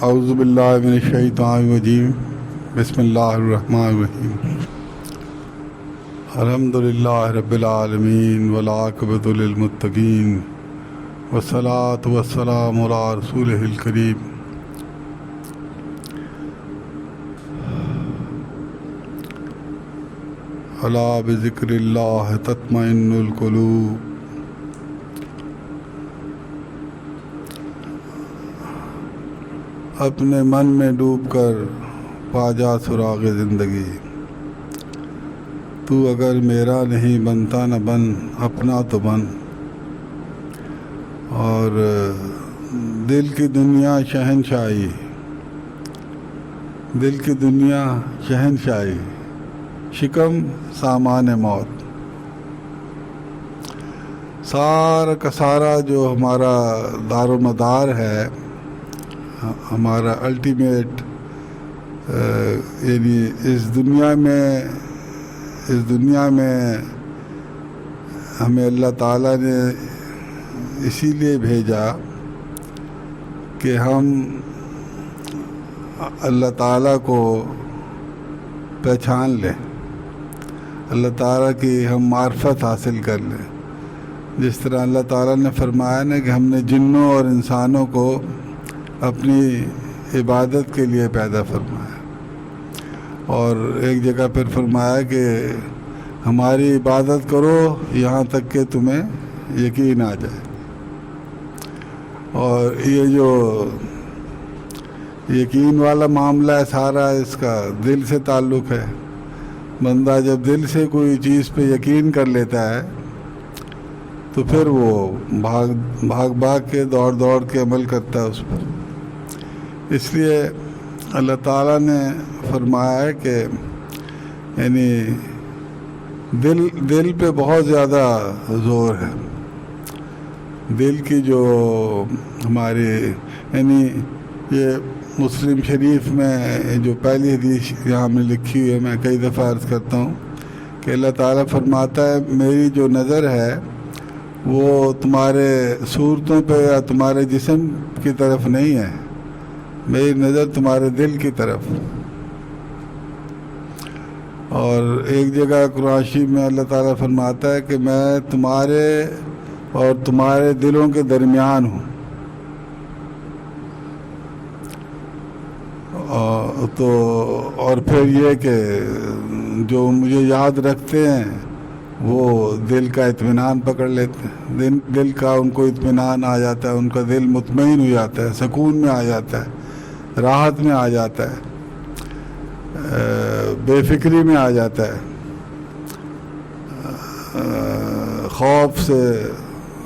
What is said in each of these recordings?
اعوذ باللہ من الشیطان الرجیم بسم اللہ الرحمن الرحیم الحمدللہ رب العالمین والعاقبۃ للمتقین والصلاۃ والسلام علی رسولہ الکریم الا بذکر اللہ تطمئن القلوب۔ اپنے من میں ڈوب کر پا جا سراغ زندگی، تو اگر میرا نہیں بنتا نہ بن، اپنا تو بن۔ اور دل کی دنیا شہنشاہی، دل کی دنیا شہنشاہی، شکم سامان موت۔ سارا کا سارا جو ہمارا دار و مدار ہے، ہمارا الٹیمیٹ یعنی اس دنیا میں ہمیں اللہ تعالیٰ نے اسی لیے بھیجا کہ ہم اللہ تعالیٰ کو پہچان لیں، اللہ تعالیٰ کی ہم معرفت حاصل کر لیں۔ جس طرح اللہ تعالیٰ نے فرمایا نا کہ ہم نے جنوں اور انسانوں کو اپنی عبادت کے لیے پیدا فرمایا، اور ایک جگہ پھر فرمایا کہ ہماری عبادت کرو یہاں تک کہ تمہیں یقین آ جائے۔ اور یہ جو یقین والا معاملہ ہے سارا، اس کا دل سے تعلق ہے۔ بندہ جب دل سے کوئی چیز پہ یقین کر لیتا ہے تو پھر وہ بھاگ کے دوڑ کے عمل کرتا ہے اس پر۔ اس لیے اللہ تعالیٰ نے فرمایا ہے کہ یعنی دل پہ بہت زیادہ زور ہے۔ دل کی جو ہماری یعنی یہ مسلم شریف میں جو پہلی حدیث یہاں میں لکھی ہوئی ہے، میں کئی دفعہ عرض کرتا ہوں کہ اللہ تعالیٰ فرماتا ہے میری جو نظر ہے وہ تمہارے صورتوں پہ یا تمہارے جسم کی طرف نہیں ہے، میری نظر تمہارے دل کی طرف۔ اور ایک جگہ قرآن شریف میں اللہ تعالیٰ فرماتا ہے کہ میں تمہارے اور تمہارے دلوں کے درمیان ہوں۔ اور پھر یہ کہ جو مجھے یاد رکھتے ہیں وہ دل کا اطمینان پکڑ لیتے ہیں، دل کا ان کو اطمینان آ جاتا ہے، ان کا دل مطمئن ہو جاتا ہے، سکون میں آ جاتا ہے، راحت میں آ جاتا ہے، بے فکری میں آ جاتا ہے، خوف سے،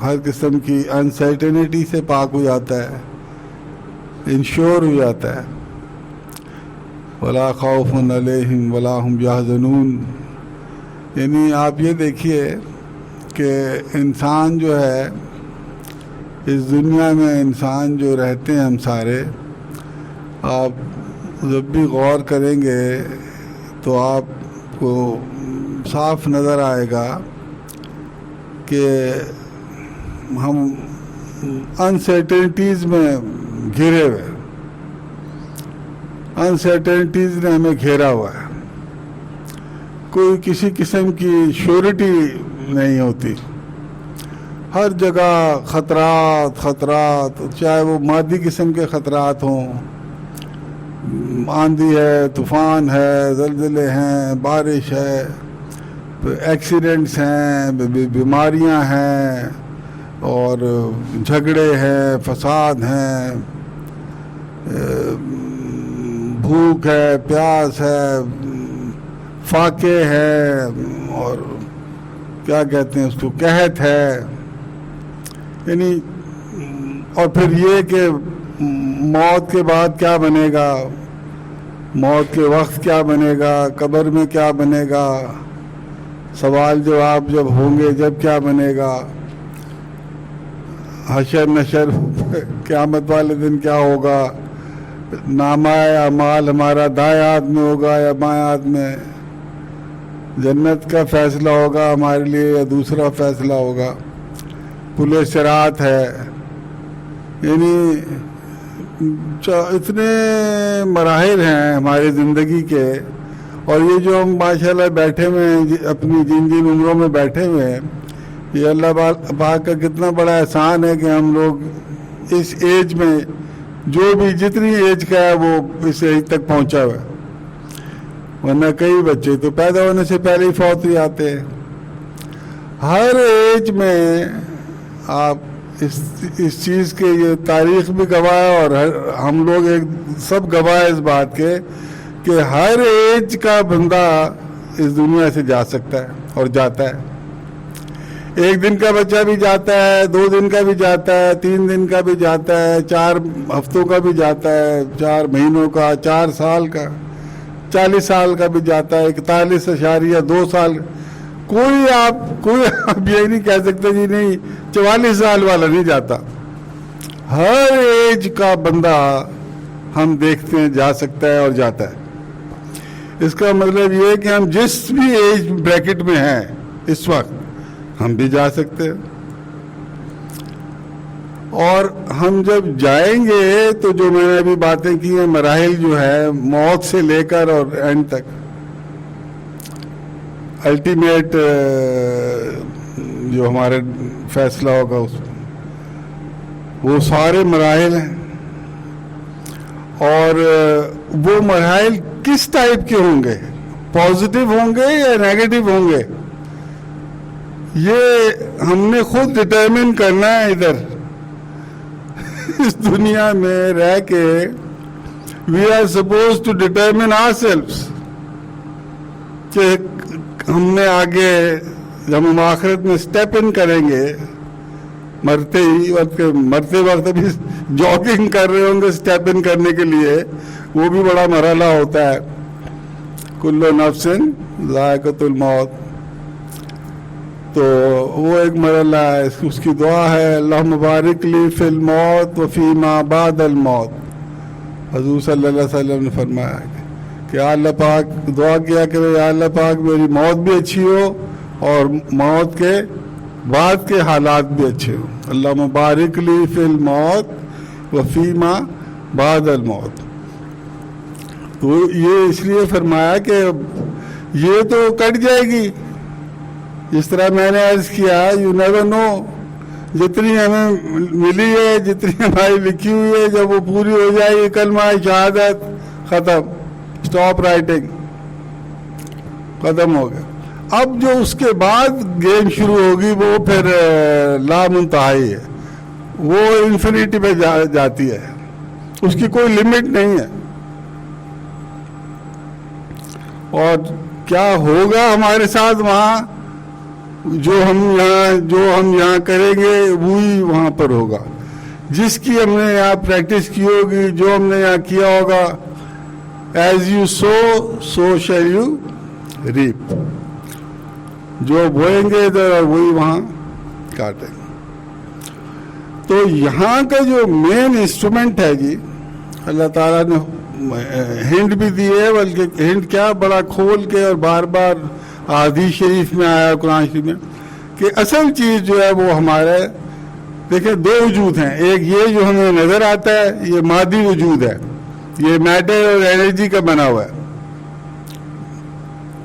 ہر قسم کی انسرٹنٹی سے پاک ہو جاتا ہے، انشور ہو جاتا ہے۔ ولا خوف علیہم ولا ہم یحزنون۔ یعنی آپ یہ دیکھیے کہ انسان جو ہے اس دنیا میں، انسان جو رہتے ہیں ہم سارے، آپ جب بھی غور کریں گے تو آپ کو صاف نظر آئے گا کہ ہم انسرٹنٹیز میں گھرے ہوئے، انسرٹنٹیز نے ہمیں گھیرا ہوا ہے، کوئی کسی قسم کی شیورٹی نہیں ہوتی، ہر جگہ خطرات، چاہے وہ مادی قسم کے خطرات ہوں، آندھی ہے، طوفان ہے، زلزلے ہیں، بارش ہے، ایکسیڈنٹس ہیں، بیماریاں ہیں، اور جھگڑے ہیں، فساد ہیں، بھوک ہے، پیاس ہے، فاقے ہے، اور کیا کہتے ہیں اس کو، قحط ہے۔ یعنی اور پھر یہ کہ موت کے بعد کیا بنے گا، موت کے وقت کیا بنے گا، قبر میں کیا بنے گا، سوال جواب جب ہوں گے جب کیا بنے گا، حشر نشر، قیامت والے دن کیا ہوگا، نامہ اعمال ہمارا دائیں ہاتھ میں ہوگا یا بائیں ہاتھ میں، جنت کا فیصلہ ہوگا ہمارے لیے یا دوسرا فیصلہ ہوگا، پل صراط ہے۔ یعنی اتنے مراحل ہیں ہماری زندگی کے، اور یہ جو ہم ماشاءاللہ بیٹھے ہوئے ہیں اپنی جن جن عمروں میں بیٹھے ہوئے ہیں، یہ اللہ پاک کا کتنا بڑا احسان ہے کہ ہم لوگ اس ایج میں، جو بھی جتنی ایج کا ہے وہ اس ایج تک پہنچا ہوا ہے، ورنہ کئی بچے تو پیدا ہونے سے پہلے ہی فوت ہو جاتے ہیں۔ ہر ایج میں آپ اس چیز کے، یہ تاریخ بھی گواہ ہے اور ہم لوگ سب گواہ اس بات کے کہ ہر ایج کا بندہ اس دنیا سے جا سکتا ہے اور جاتا ہے۔ ایک دن کا بچہ بھی جاتا ہے، 2 دن کا بھی جاتا ہے، 3 دن کا بھی جاتا ہے، 4 ہفتوں کا بھی جاتا ہے، 4 مہینوں کا، 4 سال کا، 40 سال کا بھی جاتا ہے، 41.2 سال۔ کوئی آپ یہ نہیں کہہ سکتے جی نہیں 44 سال والا نہیں جاتا۔ ہر ایج کا بندہ ہم دیکھتے ہیں جا سکتا ہے اور جاتا ہے۔ اس کا مطلب یہ ہے کہ ہم جس بھی ایج بریکٹ میں ہیں اس وقت ہم بھی جا سکتے ہیں، اور ہم جب جائیں گے تو جو میں نے ابھی باتیں کی ہیں، مراحل جو ہے موت سے لے کر اور اینڈ تک، الٹیمیٹ جو ہمارے فیصلہ ہوگا اس میں، وہ سارے مراحل ہیں، اور وہ مراحل کس ٹائپ کے ہوں گے، پازیٹیو ہوں گے یا نیگیٹو ہوں گے، یہ ہم نے خود ڈٹرمن کرنا ہے۔ ادھر اس دنیا میں رہ کے we are supposed to determine ourselves کہ ہم نے آگے جب ہم آخرت میں اسٹیپ ان کریں گے، مرتے وقت بھی جاگنگ کر رہے ہوں گے اسٹیپ ان کرنے کے لیے، وہ بھی بڑا مرحلہ ہوتا ہے۔ کل نفس ذائقۃ الموت، تو وہ ایک مرحلہ ہے، اس کی دعا ہے اللہم بارک لی فی الموت و فی ما بعد الموت۔ حضور صلی اللہ علیہ وسلم نے فرمایا کہ یا اللہ پاک، دعا کیا کرے یا اللہ پاک میری موت بھی اچھی ہو اور موت کے بعد کے حالات بھی اچھے ہوں۔ اللہم بارک لی فی الموت و فی ما بعد الموت۔ تو یہ اس لیے فرمایا کہ یہ تو کٹ جائے گی، جس طرح میں نے عرض کیا یو نیور نو، جتنی ہمیں ملی ہے، جتنی ہماری لکھی ہوئی ہے، جب وہ پوری ہو جائے گی کلمہ شہادت، ختم، اسٹاپ رائٹنگ، ختم ہو گیا۔ اب جو اس کے بعد گیم شروع ہوگی وہ پھر لا منتہائی ہے، وہ انفینٹی پہ جاتی ہے، اس کی کوئی لمٹ نہیں ہے۔ اور کیا ہوگا ہمارے ساتھ وہاں، جو ہم یہاں کریں گے وہی وہاں پر ہوگا۔ جس کی ہم نے یہاں پریکٹس کی ہوگی، جو ہم نے یہاں کیا ہوگا، as you sow shall you reap, جو بوئیں گے ادھر اور وہی وہاں کاٹیں گے۔ تو یہاں کا جو مین انسٹرومنٹ ہے جی، اللہ تعالیٰ نے ہنٹ بھی دی ہے، بلکہ ہنٹ کیا بڑا کھول کے اور بار بار احادیث شریف میں آیا، قرآن شریف میں، کہ اصل چیز جو ہے وہ ہمارے، دیکھیں 2 وجود ہیں، ایک یہ جو ہمیں نظر آتا ہے، یہ مادی وجود ہے، یہ میٹر اور انرجی کا بنا ہوا ہے،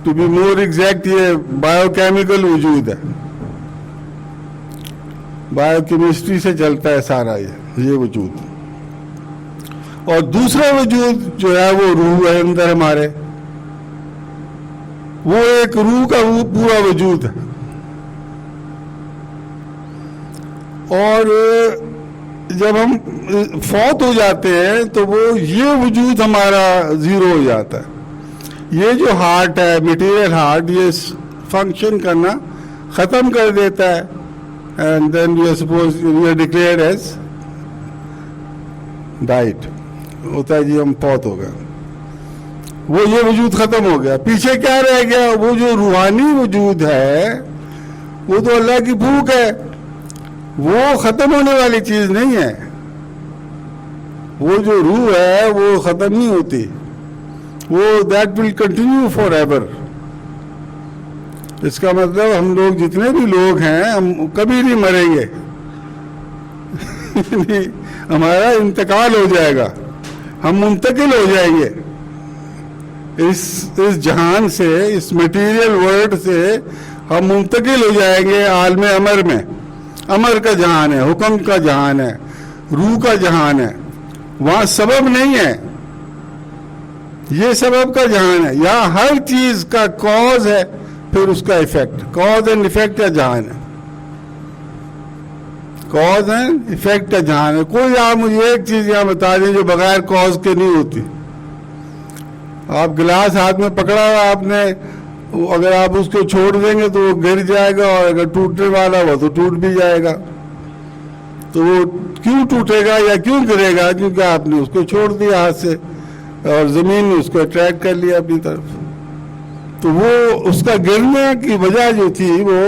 ٹو بی مور ایگزیکٹ یہ بایو کیمیکل وجود ہے، بایو کیمسٹری سے چلتا ہے سارا یہ وجود۔ اور دوسرا وجود جو ہے وہ روح ہے اندر ہمارے، وہ ایک روح کا پورا وجود ہے، اور جب ہم فوت ہو جاتے ہیں تو وہ یہ وجود ہمارا زیرو ہو جاتا ہے۔ یہ جو ہارٹ ہے، میٹیریل ہارٹ، یہ فنکشن کرنا ختم کر دیتا ہے، and then you suppose you are declared as diet, ہوتا ہے جی ہم فوت ہو گئے، وہ یہ وجود ختم ہو گیا۔ پیچھے کیا رہ گیا؟ وہ جو روحانی وجود ہے وہ تو اللہ کی بھوک ہے، وہ ختم ہونے والی چیز نہیں ہے، وہ جو روح ہے وہ ختم نہیں ہوتی، وہ that will continue forever. اس کا مطلب ہم لوگ جتنے بھی لوگ ہیں ہم کبھی نہیں مریں گے، ہمارا انتقال ہو جائے گا، ہم منتقل ہو جائیں گے اس جہان سے، اس میٹیریل ورلڈ سے ہم منتقل ہو جائیں گے عالم امر میں. امر کا جہان ہے، حکم کا جہان ہے، روح کا جہان ہے. وہاں سبب نہیں ہے، یہ سبب کا جہان ہے. یہاں ہر چیز کا کاز ہے، پھر اس کا ایفیکٹ. کاز اینڈ ایفیکٹ کا جہان ہے، کاز اینڈ ایفیکٹ کا جہان ہے. کوئی آپ مجھے ایک چیز یہاں بتا دیں جو بغیر کاز کے نہیں ہوتی. آپ گلاس ہاتھ میں پکڑا ہوا آپ نے، اگر آپ اس کو چھوڑ دیں گے تو وہ گر جائے گا، اور اگر ٹوٹنے والا ہوا تو ٹوٹ بھی جائے گا. تو وہ کیوں ٹوٹے گا یا کیوں گرے گا؟ کیونکہ آپ نے اس کو چھوڑ دیا ہاتھ سے، اور زمین نے اس کو اٹریکٹ کر لیا اپنی طرف. تو وہ اس کا گرنے کی وجہ جو تھی وہ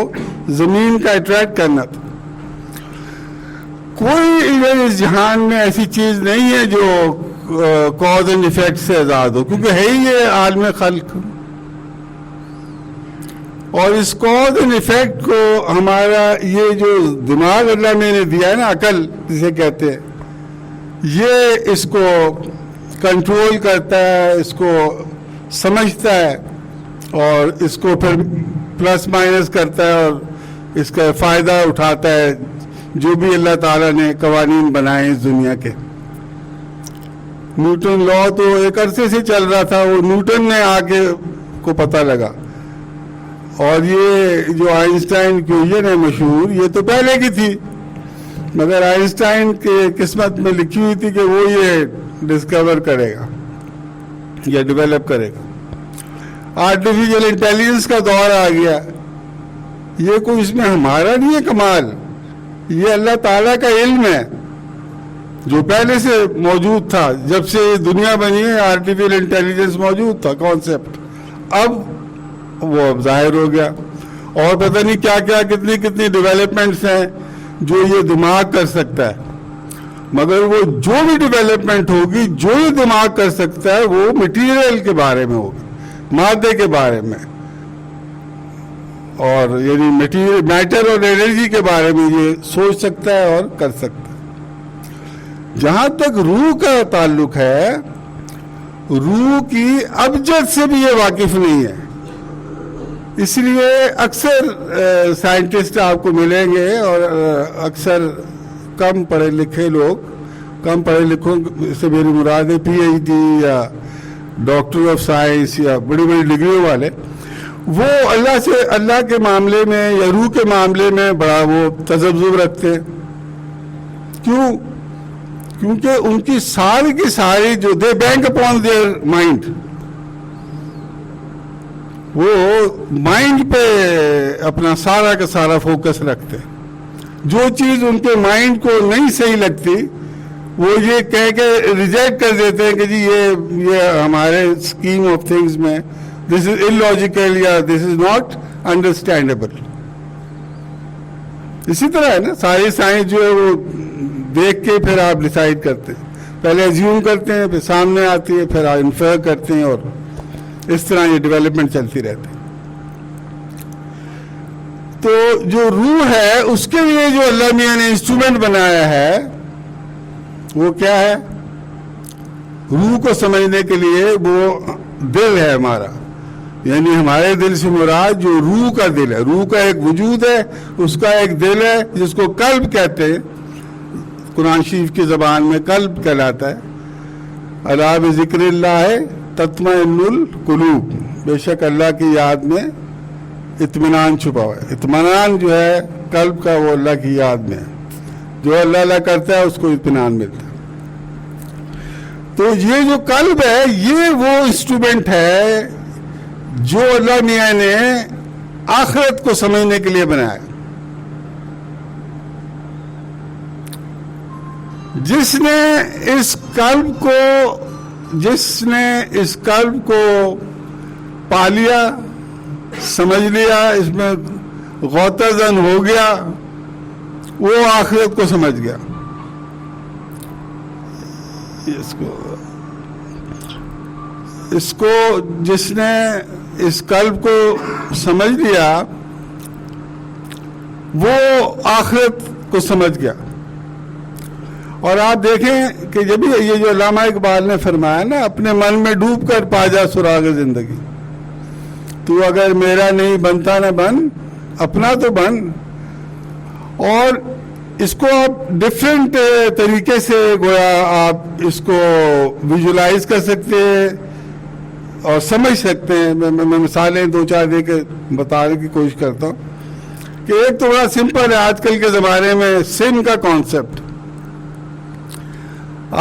زمین کا اٹریکٹ کرنا تھا. کوئی ادھر اس جہان میں ایسی چیز نہیں ہے جو کاز اینڈ ایفیکٹ سے آزاد ہو، کیونکہ ہے ہی یہ عالم خلق. اور اس کاز اینڈ ایفیکٹ کو ہمارا یہ جو دماغ اللہ میں نے دیا ہے نا، عقل جسے کہتے ہیں، یہ اس کو کنٹرول کرتا ہے، اس کو سمجھتا ہے، اور اس کو پھر پلس مائنس کرتا ہے، اور اس کا فائدہ اٹھاتا ہے جو بھی اللہ تعالیٰ نے قوانین بنائے اس دنیا کے. نیوٹن لا تو ایک عرصے سے چل رہا تھا، وہ نیوٹن نے آ کے کو پتہ لگا. اور یہ جو آئنسٹائن کی ایکویشن ہے مشہور، یہ تو پہلے کی تھی، مگر آئنسٹائن کے قسمت میں لکھی ہوئی تھی کہ وہ یہ ڈسکور کرے گا یا ڈیولپ کرے گا. آرٹیفیشل انٹیلیجنس کا دور آ گیا. یہ کوئی اس میں ہمارا نہیں ہے کمال، یہ اللہ تعالیٰ کا علم ہے جو پہلے سے موجود تھا. جب سے دنیا بنی ہے آرٹیفیشل انٹیلیجنس موجود تھا کانسیپٹ، اب وہ ظاہر ہو گیا. اور پتہ نہیں کیا کیا کتنی ڈیولپمنٹس ہیں جو یہ دماغ کر سکتا ہے. مگر وہ جو بھی ڈیولپمنٹ ہوگی، جو یہ دماغ کر سکتا ہے، وہ مٹیریل کے بارے میں ہوگی، مادے کے بارے میں، اور یعنی میٹر اور انرجی کے بارے میں یہ سوچ سکتا ہے اور کر سکتا ہے. جہاں تک روح کا تعلق ہے، روح کی ابجد سے بھی یہ واقف نہیں ہے. اس لیے اکثر سائنٹسٹ آپ کو ملیں گے، اور اکثر کم پڑھے لکھے لوگ، کم پڑھے لکھوں سے میری مراد ہے پی ایچ ڈی یا ڈاکٹر آف سائنس یا بڑی بڑی ڈگریوں والے، وہ اللہ کے معاملے میں یا روح کے معاملے میں بڑا وہ تذبذب رکھتے ہیں. کیوں؟ کیونکہ ان کی ساری جو دے بینک اپون دیئر مائنڈ، وہ مائنڈ پہ اپنا سارا کا سارا فوکس رکھتے. جو چیز ان کے مائنڈ کو نہیں صحیح لگتی وہ یہ کہہ کے ریجیکٹ کر دیتے ہیں کہ جی یہ ہمارے اسکیم آف تھنگز میں دس از illogical یا دس از ناٹ انڈرسٹینڈیبل. اسی طرح ہے نا ساری سائنس جو ہے وہ دیکھ کے پھر آپ ڈیسائیڈ کرتے ہیں. پہلے ایزیوم کرتے ہیں، پھر سامنے آتی ہے، پھر انفر کرتے ہیں، اور اس طرح یہ ڈیولپمنٹ چلتی رہتی ہے. تو جو روح ہے اس کے لیے جو اللہ میاں نے انسٹرومنٹ بنایا ہے وہ کیا ہے؟ روح کو سمجھنے کے لیے وہ دل ہے ہمارا. یعنی ہمارے دل سے مراد جو روح کا دل ہے، روح کا ایک وجود ہے، اس کا ایک دل ہے جس کو قلب کہتے ہیں. قرآن شریف کی زبان میں قلب کہلاتا ہے. الا بذکر اللہ تطمئن القلوب، بے شک اللہ کی یاد میں اطمینان چھپا ہوا ہے. اطمینان جو ہے قلب کا وہ اللہ کی یاد میں ہے. جو اللہ کرتا ہے اس کو اطمینان ملتا ہے. تو یہ جو قلب ہے یہ وہ انسٹرومنٹ ہے جو اللہ میاں نے آخرت کو سمجھنے کے لیے بنایا. جس نے اس قلب کو پا لیا، سمجھ لیا، اس میں غوطہ زن ہو گیا، وہ آخرت کو سمجھ گیا. اس کو جس نے اس قلب کو سمجھ لیا وہ آخرت کو سمجھ گیا. اور آپ دیکھیں کہ جب یہ جو علامہ اقبال نے فرمایا نا، اپنے من میں ڈوب کر پا جا سراغ زندگی، تو اگر میرا نہیں بنتا نہ بن، اپنا تو بن. اور اس کو آپ ڈفرینٹ طریقے سے گویا آپ اس کو ویژولائز کر سکتے ہیں اور سمجھ سکتے ہیں. میں مثالیں 2-4 دے کے بتانے کی کوشش کرتا ہوں کہ ایک تو بڑا سمپل ہے آج کل کے زمانے میں سم کا کانسیپٹ.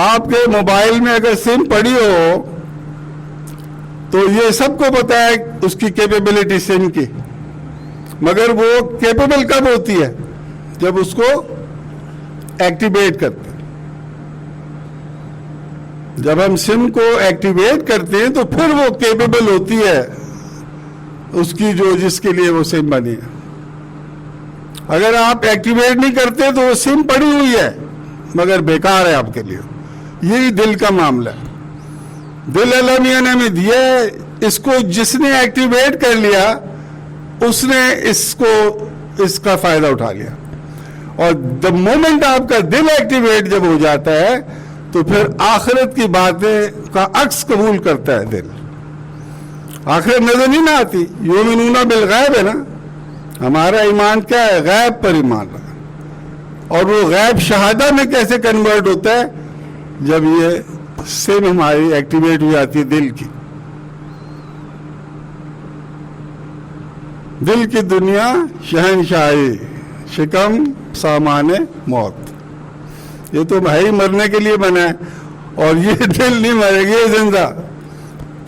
آپ کے موبائل میں اگر سم پڑی ہو تو یہ سب کو پتا ہے اس کی کیپیبلٹی سم کی، مگر وہ کیپیبل کب ہوتی ہے؟ جب اس کو ایکٹیویٹ کرتے ہیں. جب ہم سم کو ایکٹیویٹ کرتے ہیں تو پھر وہ کیپیبل ہوتی ہے اس کی جس کے لیے وہ سم بنی ہے. اگر آپ ایکٹیویٹ نہیں کرتے تو وہ سم پڑی ہوئی ہے مگر بیکار ہے آپ کے لیے. یہی دل کا معاملہ ہے. دل اللہ میاں نے ہمیں دیا ہے، اس کو جس نے ایکٹیویٹ کر لیا اس نے اس کا فائدہ اٹھا لیا. اور دا مومنٹ آپ کا دل ایکٹیویٹ جب ہو جاتا ہے تو پھر آخرت کی باتیں کا عکس قبول کرتا ہے دل. آخرت نظر نہیں نہ آتی. یؤمنون بالغیب ہے نا، ہمارا ایمان کیا ہے؟ غیب پر ایمان رہا. اور وہ غیب شہادہ میں کیسے کنورٹ ہوتا ہے؟ جب یہ سم ہماری ایکٹیویٹ ہو جاتی ہے دل کی. دل کی دنیا شہنشاہی، شکم سامان موت. یہ تو بھائی مرنے کے لیے بنا ہے، اور یہ دل نہیں مرے گی، زندہ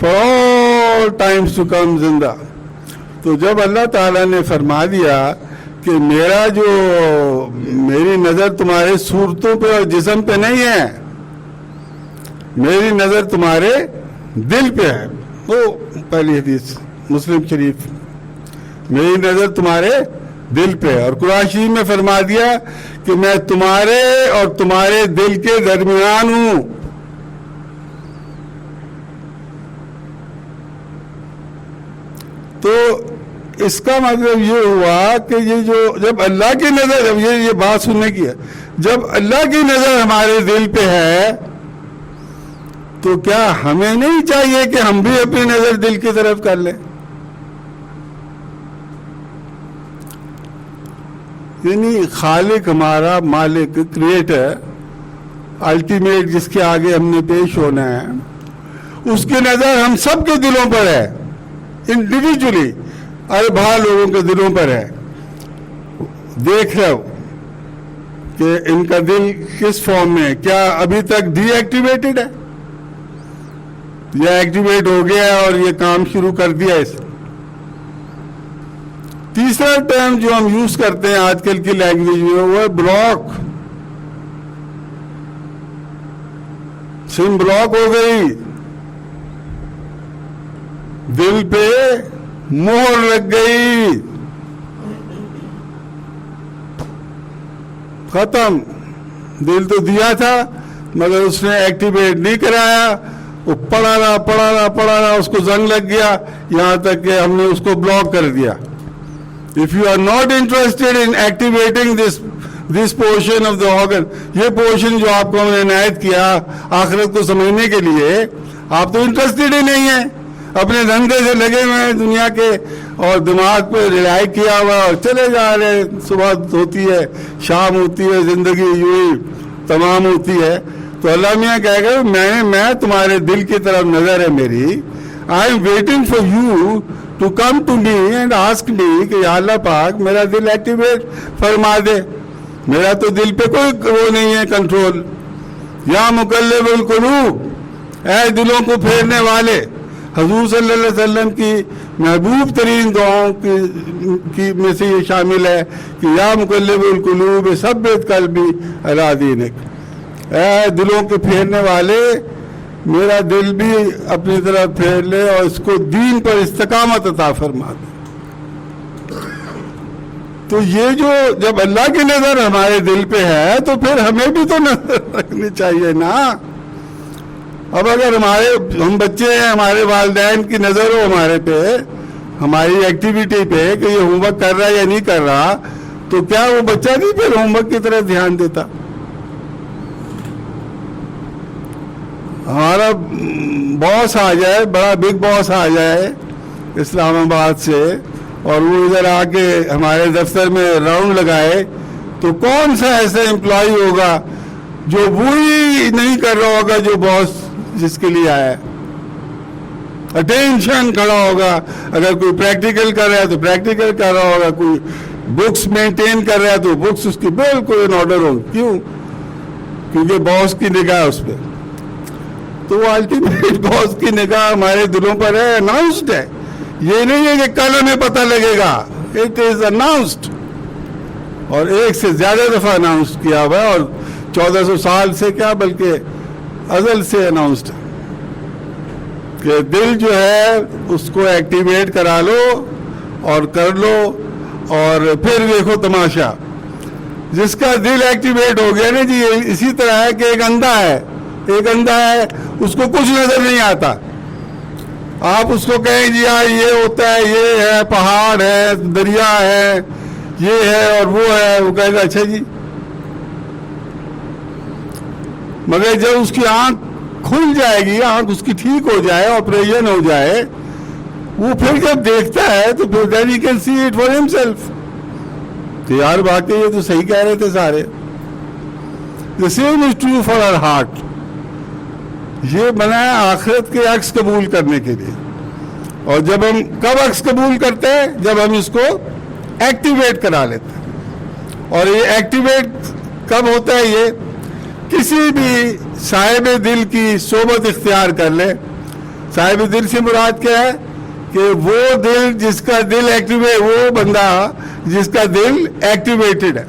for all times to come, زندہ. تو جب اللہ تعالیٰ نے فرما دیا کہ میری نظر تمہارے صورتوں پہ اور جسم پہ نہیں ہے، میری نظر تمہارے دل پہ ہے. وہ پہلی حدیث مسلم شریف، میری نظر تمہارے دل پہ ہے. اور قرآن شریف میں فرما دیا کہ میں تمہارے اور تمہارے دل کے درمیان ہوں. تو اس کا مطلب یہ ہوا کہ جب اللہ کی نظر، اب یہ بات سننے کی ہے، جب اللہ کی نظر ہمارے دل پہ ہے تو کیا ہمیں نہیں چاہیے کہ ہم بھی اپنی نظر دل کی طرف کر لیں؟ یعنی خالق ہمارا، مالک، کریٹر، الٹیمیٹ، جس کے آگے ہم نے پیش ہونا ہے، اس کی نظر ہم سب کے دلوں پر ہے، انڈیویجولی ارب لوگوں کے دلوں پر ہے. دیکھ رہے ہو کہ ان کا دل کس فارم میں ہے. کیا ابھی تک ڈی ایکٹیویٹڈ ہے یا ایکٹیویٹ ہو گیا ہے اور یہ کام شروع کر دیا اس. تیسرا ٹرم جو ہم یوز کرتے ہیں آج کل کی لینگویج میں وہ ہے بلاک. سم بلاک ہو گئی، دل پہ مہر لگ گئی، ختم. دل تو دیا تھا مگر اس نے ایکٹیویٹ نہیں کرایا. وہ پڑا رہا، اس کو زنگ لگ گیا، یہاں تک کہ ہم نے اس کو بلاک کر دیا. If you are not interested in activating this portion of the organ، یہ پورشن جو آپ کو ہم نے عنایت کیا آخرت کو سمجھنے کے لیے، آپ تو انٹرسٹڈ ہی نہیں ہیں، اپنے دھندے سے لگے ہوئے ہیں دنیا کے، اور دماغ پہ ریلائی کیا ہوا اور چلے جا رہے. صبح ہوتی ہے، شام ہوتی ہے، زندگی یوں ہی تمام ہوتی ہے. تو اللہ میاں کہے گا میں تمہارے دل کی طرف نظر ہے میری. I am waiting for you to come to me and ask me کہ یا اللہ پاک میرا دل ایکٹیویٹ فرما دے. میرا تو دل پہ کوئی وہ نہیں ہے کنٹرول. یا مقلب القلوب، اے دلوں کو پھیرنے والے. حضور صلی اللہ علیہ وسلم کی محبوب ترین دعاؤں کی میں سے یہ شامل ہے کہ یا مقلب القلوب ثبت قلبی علی دینک. اے دلوں کے پھیرنے والے، میرا دل بھی اپنی طرف پھیر لے اور اس کو دین پر استقامت عطا فرما دے. تو یہ جب اللہ کی نظر ہمارے دل پہ ہے تو پھر ہمیں بھی تو نظر رکھنی چاہیے نا. اب اگر ہم بچے ہیں، ہمارے والدین کی نظر ہو ہمارے پہ، ہماری ایکٹیویٹی پہ کہ یہ ہوم ورک کر رہا ہے یا نہیں کر رہا، تو کیا وہ بچہ نہیں پھر ہوم ورک کی طرف دھیان دیتا؟ ہمارا باس آ جائے, بڑا بگ باس آ جائے اسلام آباد سے, اور وہ ادھر آ کے ہمارے دفتر میں راؤنڈ لگائے, تو کون سا ایسا امپلائی ہوگا جو وہی نہیں کر رہا ہوگا جو باس جس کے لیے آیا ہے. اٹینشن کھڑا ہوگا, اگر کوئی پریکٹیکل کر رہا ہے تو پریکٹیکل کر رہا ہوگا, کوئی بکس مینٹین کر رہا ہے تو بکس اس کی بالکل ان آرڈر ہوگی. کیوں؟ کیونکہ باس کی نگاہ اس پہ. تو وہ الٹیمیٹ باس کی نگاہ ہمارے دلوں پر ہے, اناؤنسڈ ہے. یہ نہیں ہے کہ کل ہمیں پتہ لگے گا, اٹ از اناؤنسڈ, اور ایک سے زیادہ دفعہ اناؤنس کیا ہوا ہے, اور 1400 سال سے کیا بلکہ ازل سے اناؤنسڈ ہے کہ دل جو ہے اس کو ایکٹیویٹ کرا لو اور کر لو, اور پھر دیکھو تماشا. جس کا دل ایکٹیویٹ ہو گیا نا جی, اسی طرح ہے کہ ایک اندھا ہے, اس کو کچھ نظر نہیں آتا. آپ اس کو کہیں جی یہ ہوتا ہے, یہ ہے, پہاڑ ہے, دریا ہے, یہ ہے اور وہ ہے, وہ کہے گا اچھا جی. مگر جب اس کی آنکھ کھل جائے گی, آنکھ اس کی ٹھیک ہو جائے, آپریشن ہو جائے, وہ پھر جب دیکھتا ہے تو پھر then he can see it for himself. تو یار واقعی یہ تو صحیح کہہ رہے تھے سارے. The same is true for our heart. یہ بنا ہے آخرت کے عکس قبول کرنے کے لیے. اور جب ہم کب عکس قبول کرتے ہیں؟ جب ہم اس کو ایکٹیویٹ کرا لیتے ہیں. اور یہ ایکٹیویٹ کب ہوتا ہے؟ یہ کسی بھی صاحب دل کی صحبت اختیار کر لے. صاحب دل سے مراد کیا ہے؟ کہ وہ دل جس کا دل ایکٹیویٹ, وہ بندہ جس کا دل ایکٹیویٹڈ ہے,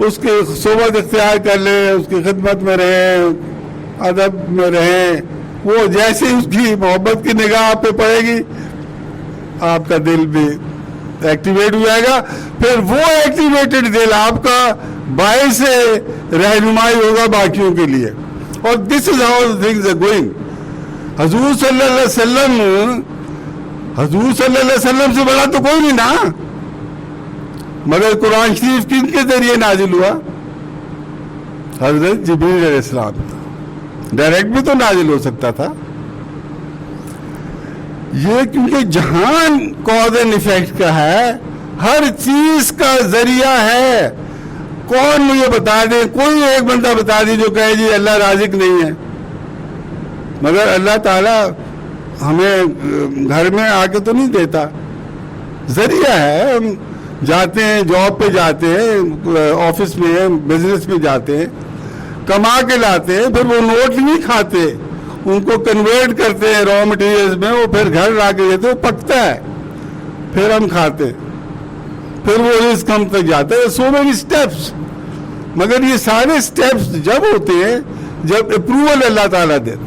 اس کی صحبت اختیار کر لے, اس کی خدمت میں رہیں, ادب میں رہیں. وہ جیسے اس کی محبت کی نگاہ آپ پہ پڑے گی, آپ کا دل بھی ایکٹیویٹ ہو جائے گا. پھر وہ ایکٹیویٹڈ دل آپ کا باعث رہنمائی ہوگا باقیوں کے لیے. اور this is how things are going. حضور صلی اللہ علیہ وسلم سے بڑا تو کوئی نہیں نا, مگر قرآن شریف کن کے ذریعے نازل ہوا؟ حضرت جبریل علیہ السلام. ڈائریکٹ بھی تو نازل ہو سکتا تھا. یہ کیونکہ جہان کاز اینڈ ایفیکٹ کا ہے, ہر چیز کا ذریعہ ہے. کون مجھے بتا دے, کوئی ایک بندہ بتا دے جو کہے جی اللہ رازق نہیں ہے. مگر اللہ تعالیٰ ہمیں گھر میں آ کے تو نہیں دیتا, ذریعہ ہے. ہم جاتے ہیں, جاب پہ جاتے ہیں, آفس میں, بزنس میں جاتے ہیں, کما کے لاتے ہیں, پھر وہ نوٹ نہیں کھاتے, ان کو کنورٹ کرتے ہیں را مٹیریلز میں, وہ پھر گھر لا کے دیتے, وہ پکتا ہے, پھر ہم کھاتے, پھر وہ رزق ہم تک جاتا ہے. So many steps. مگر یہ سارے اسٹیپس جب ہوتے ہیں جب اپروول اللہ تعالیٰ دیتا.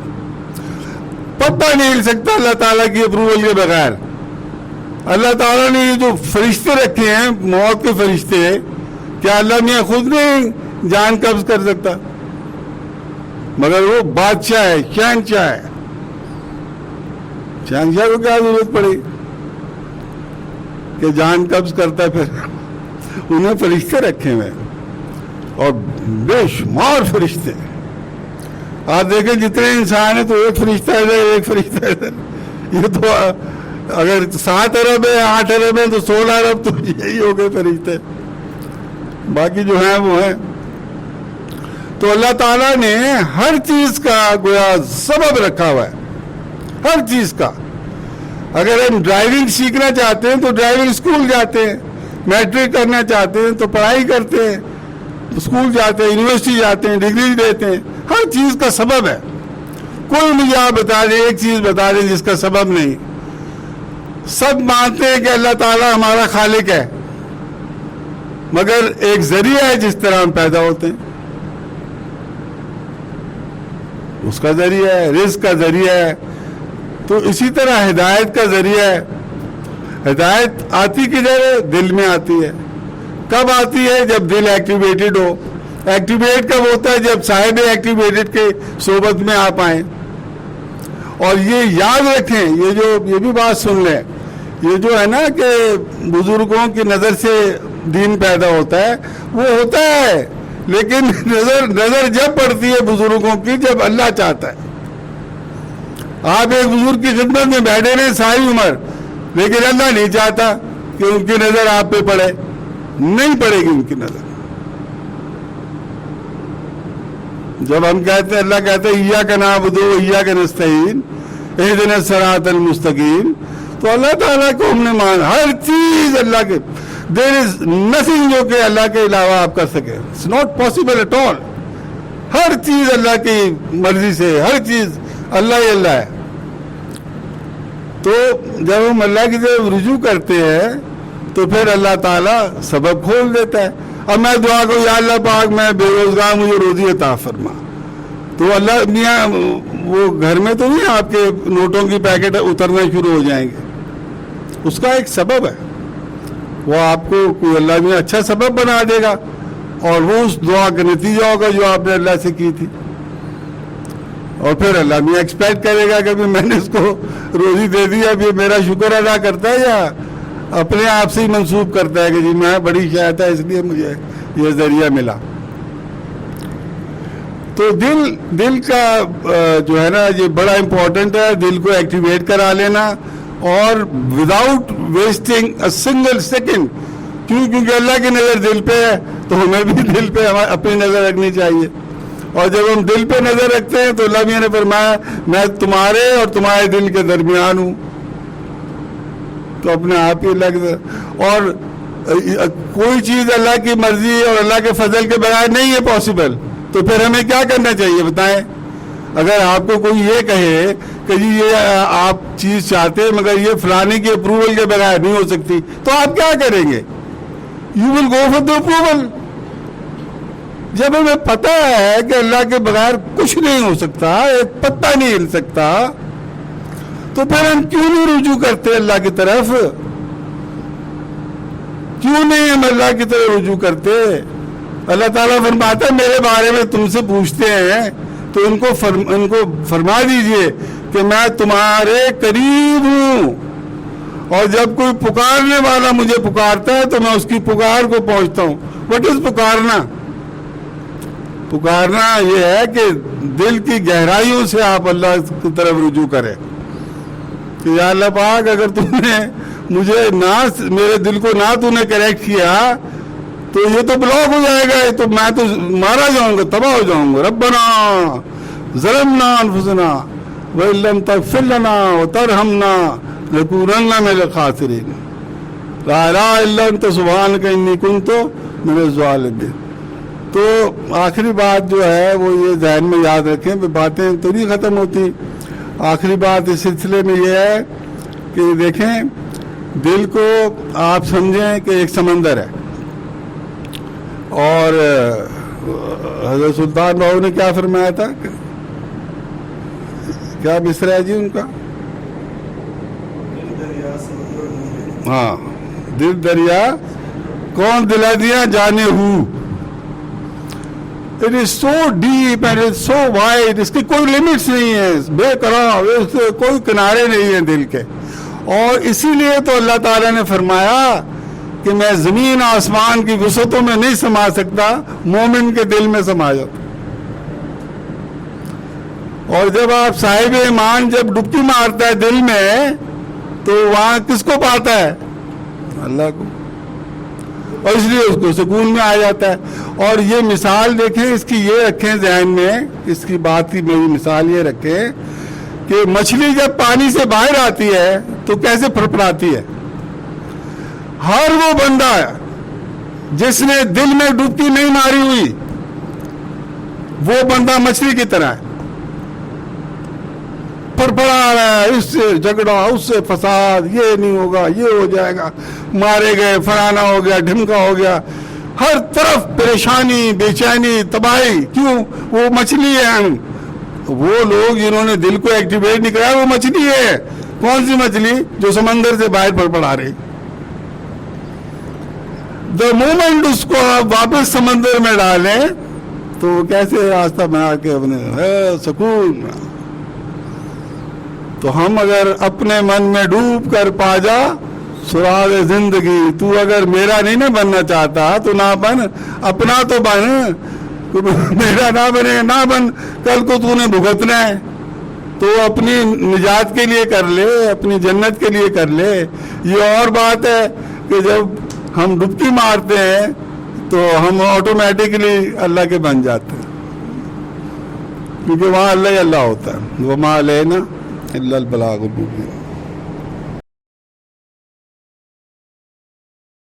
پتا نہیں ہل سکتا اللہ تعالیٰ کی اپروول کے بغیر. اللہ تعالیٰ نے یہ جو فرشتے رکھے ہیں, موت کے فرشتے, کیا اللہ میاں خود نہیں جان قبض کر سکتا؟ مگر وہ بادشاہ ہے, شہنشاہ ہے. شہنشاہ کو کیا ضرورت پڑی کہ جان قبض کرتا؟ پھر انہیں فرشتے رکھے ہوئے, اور بے شمار فرشتے. آپ دیکھیں جتنے انسان ہیں تو ایک فرشتہ ادھر, ایک فرشتہ ادھر. یہ تو اگر 7 ارب ہے, 8 ارب ہے, تو 16 ارب تو یہی ہو گئے فرشتے. باقی جو ہیں وہ ہیں. تو اللہ تعالیٰ نے ہر چیز کا گویا سبب رکھا ہوا ہے, ہر چیز کا. اگر ہم ڈرائیونگ سیکھنا چاہتے ہیں تو ڈرائیونگ اسکول جاتے ہیں, میٹرک کرنا چاہتے ہیں تو پڑھائی کرتے ہیں, اسکول جاتے ہیں, یونیورسٹی جاتے ہیں, ڈگری دیتے ہیں. ہر چیز کا سبب ہے. کوئی مجھے آپ بتا دیں, ایک چیز بتا دیں جس کا سبب نہیں. سب مانتے ہیں کہ اللہ تعالیٰ ہمارا خالق ہے, مگر ایک ذریعہ ہے جس طرح ہم پیدا ہوتے ہیں, اس کا ذریعہ ہے, رزق کا ذریعہ ہے. تو اسی طرح ہدایت کا ذریعہ ہے. ہدایت آتی کدھر ہے؟ دل میں آتی ہے. کب آتی ہے؟ جب دل ایکٹیویٹڈ ہو. ایکٹیویٹ کب ہوتا ہے؟ جب صاحب ایکٹیویٹڈ کے صحبت میں آپ آئیں. اور یہ یاد رکھیں, یہ بھی بات سن لیں, یہ جو ہے نا کہ بزرگوں کی نظر سے دین پیدا ہوتا ہے, وہ ہوتا ہے لیکن نظر جب پڑتی ہے بزرگوں کی جب اللہ چاہتا ہے. آپ ایک بزرگ کی خدمت میں بیٹھے رہے ساری عمر، لیکن اللہ نہیں چاہتا کہ ان کی نظر آپ پہ پڑے، نہیں پڑے گی ان کی نظر. جب ہم کہتے ہیں، اللہ کہتے ہیں ایاک نعبد و ایاک نستعین اہدنا الصراط المستقیم، تو اللہ تعالیٰ کو ہم نے مانا. ہر چیز اللہ کے، دیر از نتھنگ جو کہ اللہ کے علاوہ آپ کر سکے. It's not possible at all. ہر چیز اللہ کی مرضی سے، ہر چیز اللہ ہی اللہ ہے. تو جب ہم اللہ کی طرف رجوع کرتے ہیں تو پھر اللہ تعالیٰ سبب کھول دیتا ہے. اب میں دعا کو، یا اللہ پاک میں بے روزگار، مجھے روزی عطا فرما، تو اللہ میاں وہ گھر میں تو نہیں آپ کے نوٹوں کی پیکٹ اترنا شروع ہو جائیں گے. اس کا ایک سبب ہے، وہ آپ کو کوئی اللہ میاں اچھا سبب بنا دے گا، اور وہ اس دعا کا نتیجہ ہوگا جو آپ نے اللہ سے کی تھی. اور پھر اللہ میاں ایکسپیکٹ کرے گا کہ میں نے اس کو روزی دے دی، اب یہ میرا شکر ادا کرتا ہے یا اپنے آپ سے ہی منسوب کرتا ہے کہ جی میں بڑی شاید ہے اس لیے مجھے یہ ذریعہ ملا. تو دل کا جو ہے نا یہ بڑا امپورٹنٹ ہے، دل کو ایکٹیویٹ کرا لینا، اور without wasting a single second. کیونکہ اللہ کی نظر دل پہ ہے تو ہمیں بھی دل پہ اپنی نظر رکھنی چاہیے. اور جب ہم دل پہ نظر رکھتے ہیں تو اللہ میاں نے فرمایا میں تمہارے اور تمہارے دل کے درمیان ہوں. تو اپنے آپ ہی اللہ کی طرف، اور کوئی چیز اللہ کی مرضی اور اللہ کے فضل کے بغیر نہیں ہے پاسبل. تو پھر ہمیں کیا کرنا چاہیے بتائیں؟ اگر آپ کو کوئی یہ کہے کہ جی یہ آپ چیز چاہتے ہیں مگر یہ فلانے کی اپروول کے بغیر نہیں ہو سکتی، تو آپ کیا کریں گے؟ You will go for the approval. جب ہمیں پتہ ہے کہ اللہ کے بغیر کچھ نہیں ہو سکتا، ایک پتا نہیں ہل سکتا، تو پھر ہم کیوں نہیں رجوع کرتے اللہ کی طرف؟ کیوں نہیں ہم اللہ کی طرف رجوع کرتے؟ اللہ تعالیٰ فرماتا ہے میرے بارے میں تم سے پوچھتے ہیں تو ان کو فرما دیجئے کہ میں تمہارے قریب ہوں، اور جب کوئی پکارنے والا مجھے پکارتا ہے تو میں اس کی پکار کو پہنچتا ہوں. وٹ از پکارنا؟ پکارنا یہ ہے کہ دل کی گہرائیوں سے آپ اللہ کی طرف رجوع کریں کہ یا اللہ پاک اگر تم نے مجھے میرے دل کو نہ تو نے کریکٹ کیا تو یہ تو بلاک ہو جائے گا، تو میں تو مارا جاؤں گا، تباہ ہو جاؤں گا. ربنا ظلمنا انفسنا وان لم تغفر لنا وترحمنا لنكونن من الخاسرین لا الہ الا انت سبحانک انی کنت من الظالمین. تو آخری بات جو ہے وہ یہ ذہن میں یاد رکھیں، باتیں تو نہیں ختم ہوتی. آخری بات اس سلسلے میں یہ ہے کہ دیکھیں دل کو آپ سمجھیں کہ ایک سمندر ہے، اور حضرت سلطان بہو نے کیا فرمایا تھا، کیا مصرع ہے جی ان کا؟ ہاں، دل دریا کون دلا دیا جانے ہوں. It is so deep and it so wide, اس کی کوئی لمٹس نہیں ہے، بے قرار، اس کے کوئی کنارے نہیں ہیں دل کے. اور اسی لیے تو اللہ تعالیٰ نے فرمایا کہ میں زمین آسمان کی وسعتوں میں نہیں سما سکتا، مومن کے دل میں سما جاتا. اور جب آپ صاحب ایمان جب ڈبکی مارتا ہے دل میں تو وہاں کس کو پاتا ہے؟ اللہ کو. اور اس لیے اس کو سکون میں آ جاتا ہے. اور یہ مثال دیکھیں اس کی، یہ رکھیں ذہن میں، اس کی بات کی میری مثال یہ رکھیں کہ مچھلی جب پانی سے باہر آتی ہے تو کیسے پھڑپڑاتی ہے. ہر وہ بندہ جس نے دل میں ڈبکی نہیں ماری ہوئی وہ بندہ مچھلی کی طرح ہے، پھڑپڑا رہا ہے، اس سے جھگڑا، اس سے فساد، یہ نہیں ہوگا، یہ ہو جائے گا، مارے گئے، فلانا ہو گیا، ڈھمکا ہو گیا، ہر طرف پریشانی، بے چینی، تباہی. کیوں؟ وہ مچھلی ہے. وہ لوگ جنہوں نے دل کو ایکٹیویٹ نہیں کرایا وہ مچھلی ہے. کون سی مچھلی؟ جو سمندر سے باہر پڑپڑا رہی. دا مومنٹ اس کو آپ واپس سمندر میں ڈالیں تو کیسے راستہ بنا کے اپنے سکون. تو ہم اگر اپنے من میں ڈوب کر پا جا سراغ زندگی، تو اگر میرا نہیں نا بننا چاہتا تو نہ بن، اپنا تو بن، میرا نہ بنے نہ بن، کل کو تو نے بھگتنا ہے، تو اپنی نجات کے لیے کر لے، اپنی جنت کے لیے کر لے۔ یہ اور بات ہے کہ جب ہم ڈبکی مارتے ہیں تو ہم آٹومیٹکلی اللہ کے بن جاتے ہیں، کیونکہ وہاں اللہ ہی اللہ ہوتا ہے۔ وما علینا الا البلاغ المبین۔